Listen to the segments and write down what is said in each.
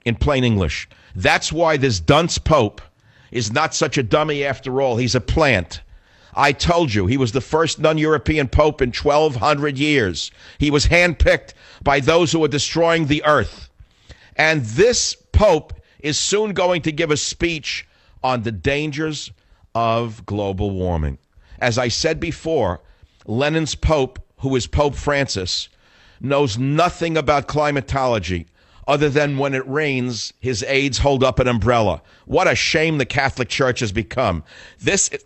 in plain English. That's why this dunce Pope is not such a dummy after all. He's a plant. I told you, he was the first non-European Pope in 1,200 years. He was handpicked by those who are destroying the earth. And this Pope is soon going to give a speech on the dangers of global warming. As I said before, Lenin's Pope, who is Pope Francis, knows nothing about climatology other than when it rains, his aides hold up an umbrella. What a shame the Catholic Church has become. This is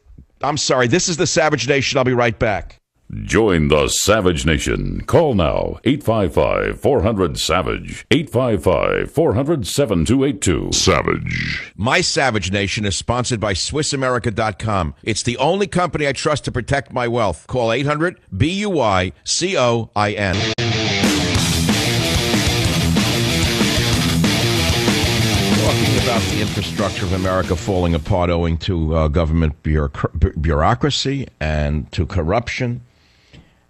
the Savage Nation. I'll be right back. Join the Savage Nation. Call now, 855-400-SAVAGE, 855-400-7282. Savage. My Savage Nation is sponsored by SwissAmerica.com. It's the only company I trust to protect my wealth. Call 800-BUI-COIN. Talking about the infrastructure of America falling apart owing to government bureaucracy and to corruption,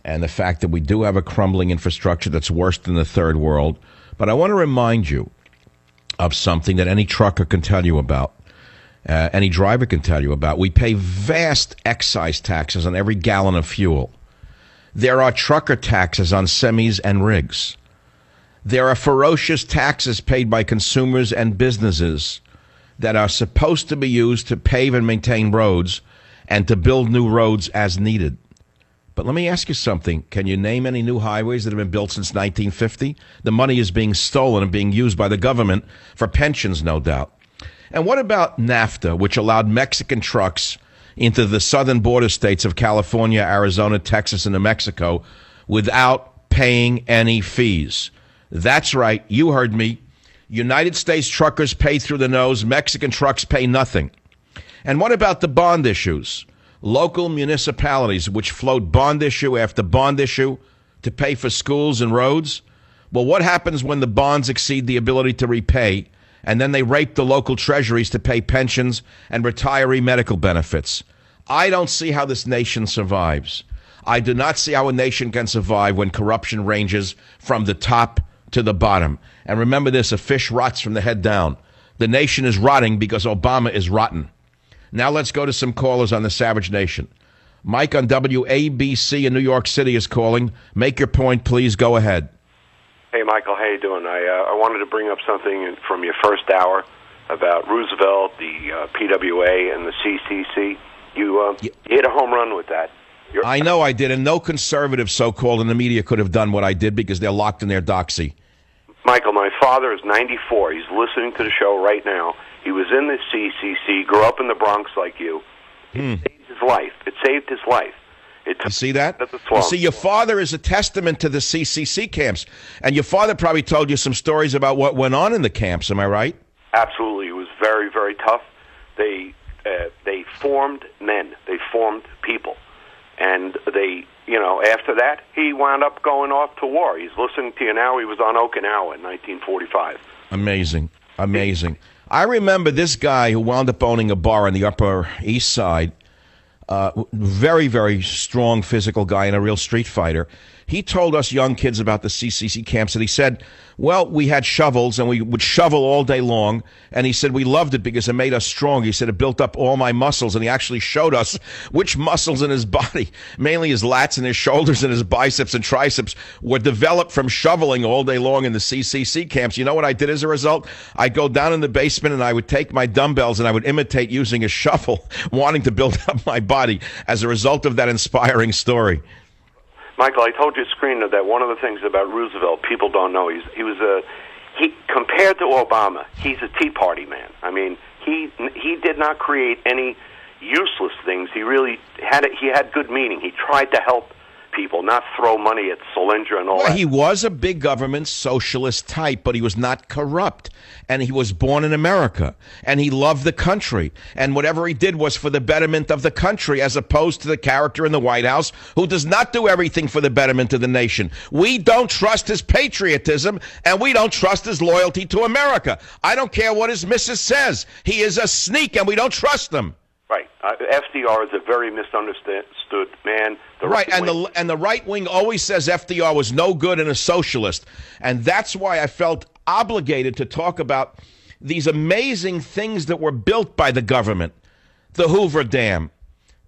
and the fact that we do have a crumbling infrastructure that's worse than the third world. But I want to remind you of something that any trucker can tell you about, any driver can tell you about. We pay vast excise taxes on every gallon of fuel. There are trucker taxes on semis and rigs. There are ferocious taxes paid by consumers and businesses that are supposed to be used to pave and maintain roads and to build new roads as needed. But let me ask you something. Can you name any new highways that have been built since 1950? The money is being stolen and being used by the government for pensions, no doubt. And what about NAFTA, which allowed Mexican trucks into the southern border states of California, Arizona, Texas, and New Mexico without paying any fees? That's right. You heard me. United States truckers pay through the nose. Mexican trucks pay nothing. And what about the bond issues? Local municipalities which float bond issue after bond issue to pay for schools and roads. Well, what happens when the bonds exceed the ability to repay, and then they rape the local treasuries to pay pensions and retiree medical benefits? I don't see how this nation survives. I do not see how a nation can survive when corruption ranges from the top to the bottom. And remember this, a fish rots from the head down. The nation is rotting because Obama is rotten. Now let's go to some callers on the Savage Nation. Mike on WABC in New York City is calling. Make your point, please. Go ahead. Hey, Michael. How you doing? I wanted to bring up something from your first hour about Roosevelt, the PWA, and the CCC. You hit a home run with that. I know I did, and no conservative so-called in the media could have done what I did because they're locked in their doxy. Michael, my father is 94. He's listening to the show right now. He was in the CCC, grew up in the Bronx like you. It saved his life. It saved his life. You see that? You see, your father is a testament to the CCC camps, and your father probably told you some stories about what went on in the camps. Am I right? Absolutely. It was very, very tough. They formed men. They formed people. And they, after that, he wound up going off to war. He's listening to you now. He was on Okinawa in 1945. Amazing. I remember this guy who wound up owning a bar on the Upper East Side, very, very strong physical guy and a real street fighter. He told us young kids about the CCC camps, and he said, well, we had shovels, and we would shovel all day long, and he said we loved it because it made us strong. He said it built up all my muscles, and he actually showed us which muscles in his body, mainly his lats and his shoulders and his biceps and triceps, were developed from shoveling all day long in the CCC camps. You know what I did as a result? I'd go down in the basement, and I would take my dumbbells, and I would imitate using a shovel, wanting to build up my body as a result of that inspiring story. Michael, I told you, screener, that one of the things about Roosevelt people don't know, he compared to Obama, he's a Tea Party man. I mean, he did not create any useless things. He had good meaning. He tried to help people, not throw money at Solyndra and all that. He was a big government socialist type, but he was not corrupt. And he was born in America. And he loved the country. And whatever he did was for the betterment of the country, as opposed to the character in the White House who does not do everything for the betterment of the nation. We don't trust his patriotism, and we don't trust his loyalty to America. I don't care what his missus says. He is a sneak, and we don't trust him. Right. FDR is a very misunderstood man. And the right wing always says FDR was no good and a socialist. And that's why I felt obligated to talk about these amazing things that were built by the government. The Hoover Dam,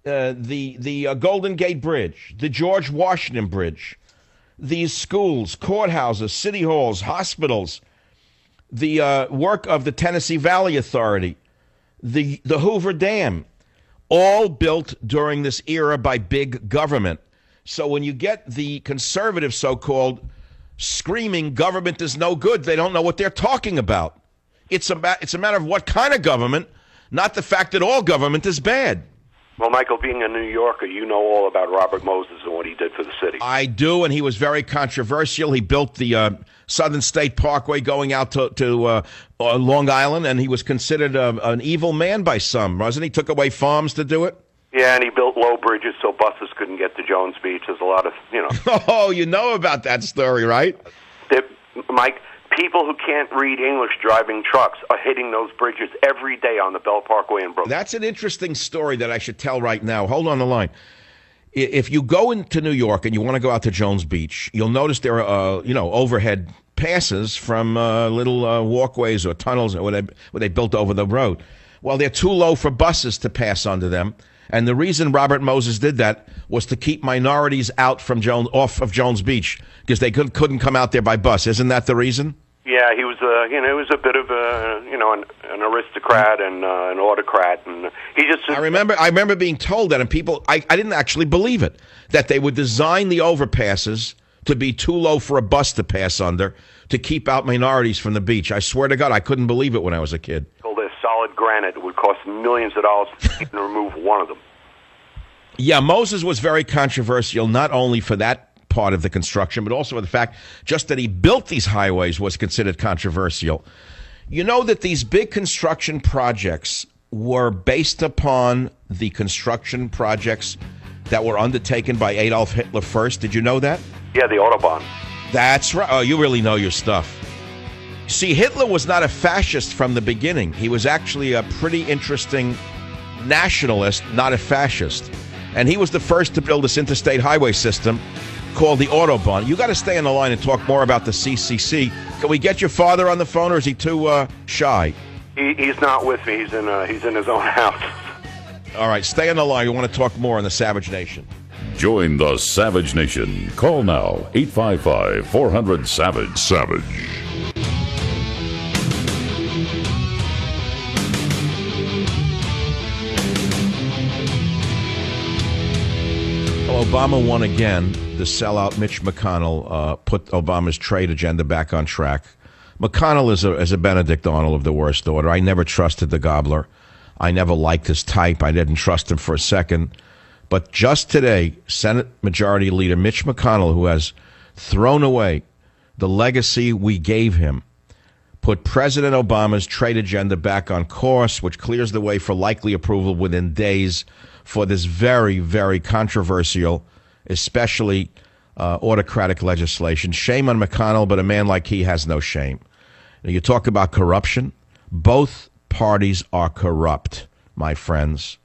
the Golden Gate Bridge, the George Washington Bridge, these schools, courthouses, city halls, hospitals, the work of the Tennessee Valley Authority, the Hoover Dam, all built during this era by big government. So when you get the conservative so-called screaming government is no good, they don't know what they're talking about. It's a matter of what kind of government, not the fact that all government is bad. Well, Michael, being a New Yorker, you know all about Robert Moses and what he did for the city. I do, and he was very controversial. He built the Southern State Parkway going out to Long Island, and he was considered an evil man by some, wasn't he? Took away farms to do it? Yeah, and he built low bridges so buses couldn't get to Jones Beach. There's a lot of, Oh, you know about that story, right? Mike, people who can't read English driving trucks are hitting those bridges every day on the Bell Parkway in Brooklyn. That's an interesting story that I should tell right now. Hold on the line. If you go into New York and you want to go out to Jones Beach, you'll notice there are, overhead passes from little walkways or tunnels where they built over the road. Well, they're too low for buses to pass under them. And the reason Robert Moses did that was to keep minorities out from off of Jones Beach because they couldn't come out there by bus. Isn't that the reason? Yeah, he was he was a bit of an aristocrat and an autocrat, and he just. I remember being told that, and people, I didn't actually believe it, that they would design the overpasses to be too low for a bus to pass under to keep out minorities from the beach. I swear to God, I couldn't believe it when I was a kid. Well, they're solid granite. It would cost millions of dollars to remove one of them. Yeah, Moses was very controversial, not only for that part of the construction, but also for the fact just that he built these highways was considered controversial. You know that these big construction projects were based upon the construction projects that were undertaken by Adolf Hitler first. Did you know that? Yeah, the Autobahn. That's right. Oh, you really know your stuff. See, Hitler was not a fascist from the beginning. He was actually a pretty interesting nationalist, not a fascist. And he was the first to build this interstate highway system called the Autobahn. You got to stay on the line and talk more about the CCC. Can we get your father on the phone, or is he too shy? He's not with me. He's in his own house. All right, stay on the line. We want to talk more on the Savage Nation. Join the Savage Nation. Call now, 855-400-SAVAGE. Savage. Obama won again. The sellout Mitch McConnell put Obama's trade agenda back on track. McConnell is a Benedict Arnold of the worst order. I never trusted the gobbler. I never liked his type. I didn't trust him for a second. But just today, Senate Majority Leader Mitch McConnell, who has thrown away the legacy we gave him, put President Obama's trade agenda back on course, which clears the way for likely approval within days for this very, very controversial, especially autocratic legislation. Shame on McConnell, but a man like he has no shame. Now, you talk about corruption. Both parties are corrupt, my friends.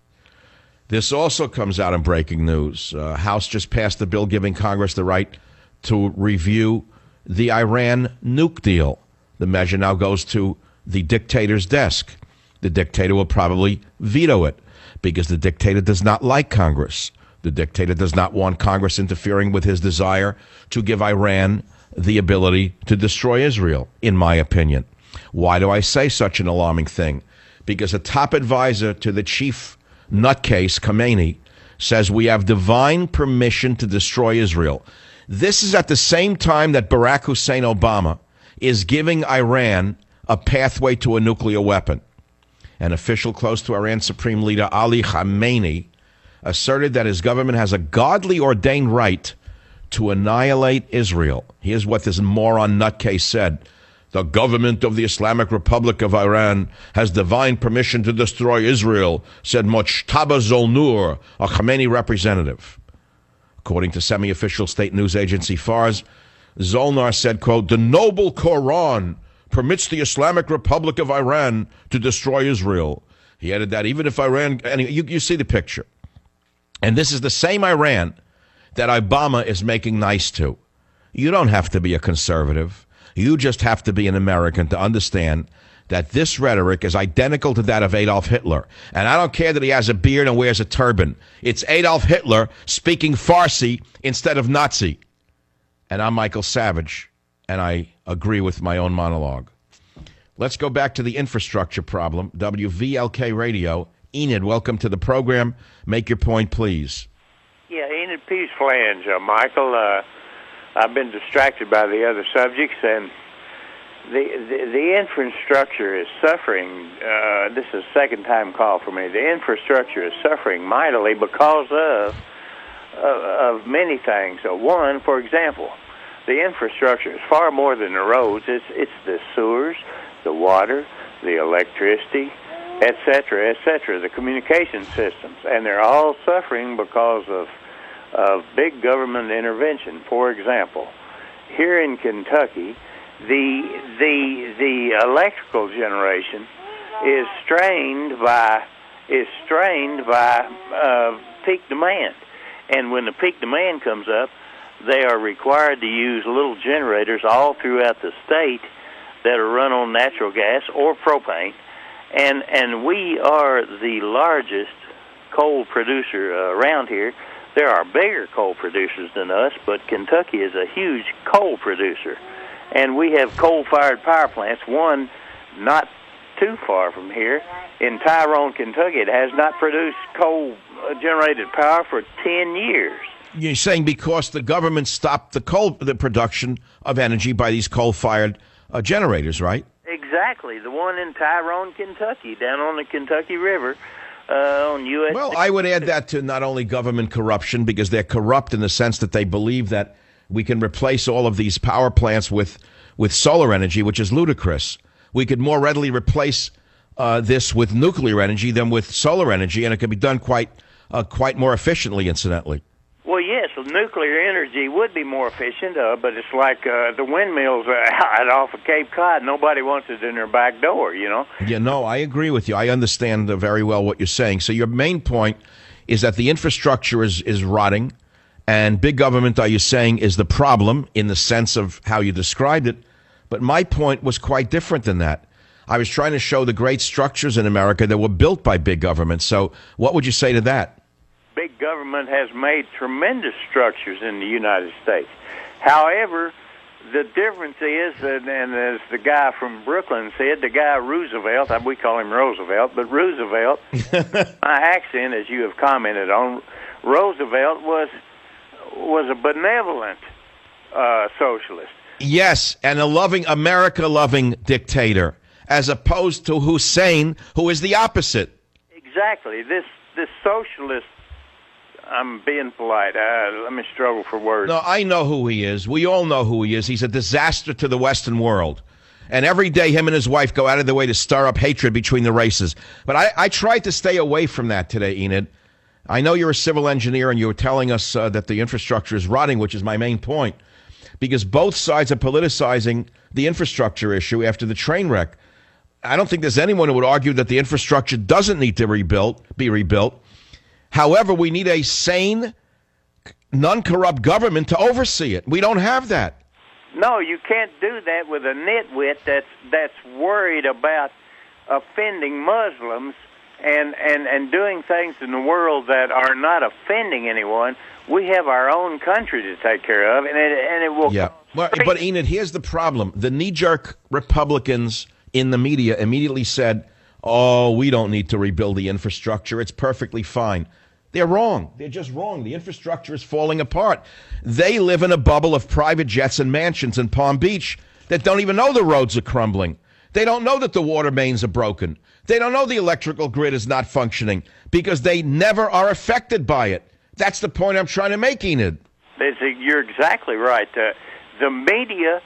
This also comes out in breaking news. House just passed a bill giving Congress the right to review the Iran nuke deal. The measure now goes to the dictator's desk. The dictator will probably veto it because the dictator does not like Congress. The dictator does not want Congress interfering with his desire to give Iran the ability to destroy Israel, in my opinion. Why do I say such an alarming thing? Because a top advisor to the chief nutcase, Khamenei, says we have divine permission to destroy Israel. This is at the same time that Barack Hussein Obama is giving Iran a pathway to a nuclear weapon. An official close to Iran's Supreme Leader Ali Khamenei asserted that his government has a godly ordained right to annihilate Israel. Here's what this moron nutcase said. The government of the Islamic Republic of Iran has divine permission to destroy Israel, said Mojtaba Zolnur, a Khamenei representative. According to semi-official state news agency Fars, Zolnar said, quote, the noble Quran permits the Islamic Republic of Iran to destroy Israel. He added that even if Iran, and you see the picture. And this is the same Iran that Obama is making nice to. You don't have to be a conservative. You just have to be an American to understand that this rhetoric is identical to that of Adolf Hitler. And I don't care that he has a beard and wears a turban. It's Adolf Hitler speaking Farsi instead of Nazi. And I'm Michael Savage, and I agree with my own monologue. Let's go back to the infrastructure problem. WVLK Radio. Enid, welcome to the program. Make your point, please. Yeah, Enid Peace Flange, Michael. I've been distracted by the other subjects, and the infrastructure is suffering. This is a second-time call for me. The infrastructure is suffering mightily because of many things. One, for example, the infrastructure is far more than the roads. It's the sewers, the water, the electricity, et cetera, the communication systems, and they're all suffering because of big government intervention. For example, here in Kentucky, the electrical generation is strained by peak demand, and when the peak demand comes up, they are required to use little generators all throughout the state that are run on natural gas or propane, and we are the largest coal producer around here. There are bigger coal producers than us, but Kentucky is a huge coal producer. And we have coal-fired power plants, one not too far from here. In Tyrone, Kentucky, it has not produced coal-generated power for 10 years. You're saying because the government stopped the production of energy by these coal-fired generators, right? Exactly. The one in Tyrone, Kentucky, down on the Kentucky River. On U.S. Well, I would add that to not only government corruption, because they're corrupt in the sense that they believe that we can replace all of these power plants with solar energy, which is ludicrous. We could more readily replace this with nuclear energy than with solar energy, and it could be done quite more efficiently, incidentally. Well, yes, nuclear energy would be more efficient, but it's like the windmills out off of Cape Cod. Nobody wants it in their back door, you know? Yeah, no, I agree with you. I understand very well what you're saying. So your main point is that the infrastructure is rotting, and big government, are you saying, is the problem in the sense of how you described it? But my point was quite different than that. I was trying to show the great structures in America that were built by big government. So what would you say to that? Big government has made tremendous structures in the United States. However, the difference is, and as the guy from Brooklyn said, the guy Roosevelt, we call him Roosevelt, but Roosevelt, my accent, as you have commented on, Roosevelt was a benevolent socialist. Yes, and a America-loving dictator, as opposed to Hussein, who is the opposite. Exactly. This socialist, I'm being polite. Let me struggle for words. No, I know who he is. We all know who he is. He's a disaster to the Western world. And every day him and his wife go out of their way to stir up hatred between the races. But I tried to stay away from that today, Enid. I know you're a civil engineer and you were telling us that the infrastructure is rotting, which is my main point. Because both sides are politicizing the infrastructure issue after the train wreck. I don't think there's anyone who would argue that the infrastructure doesn't need to be rebuilt. However, we need a sane, non-corrupt government to oversee it. We don't have that. No, you can't do that with a nitwit that's worried about offending Muslims and doing things in the world that are not offending anyone. We have our own country to take care of, and it will. Yeah, but Enid, here's the problem: the knee-jerk Republicans in the media immediately said, "Oh, we don't need to rebuild the infrastructure; it's perfectly fine." They're wrong. They're just wrong. The infrastructure is falling apart. They live in a bubble of private jets and mansions in Palm Beach that don't even know the roads are crumbling. They don't know that the water mains are broken. They don't know the electrical grid is not functioning because they never are affected by it. That's the point I'm trying to make, Enid. You're exactly right. The media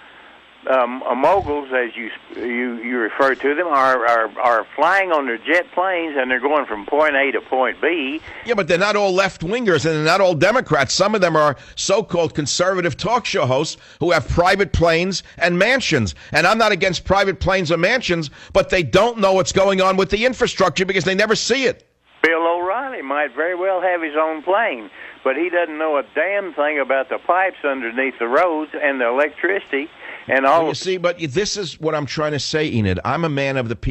moguls, as you refer to them, are flying on their jet planes, and they're going from point A to point B. Yeah, but they're not all left-wingers, and they're not all Democrats. Some of them are so-called conservative talk show hosts who have private planes and mansions. And I'm not against private planes or mansions, but they don't know what's going on with the infrastructure because they never see it. Bill O'Reilly might very well have his own plane, but he doesn't know a damn thing about the pipes underneath the roads and the electricity And all Well, you see, but this is what I'm trying to say, Enid. I'm a man of the people.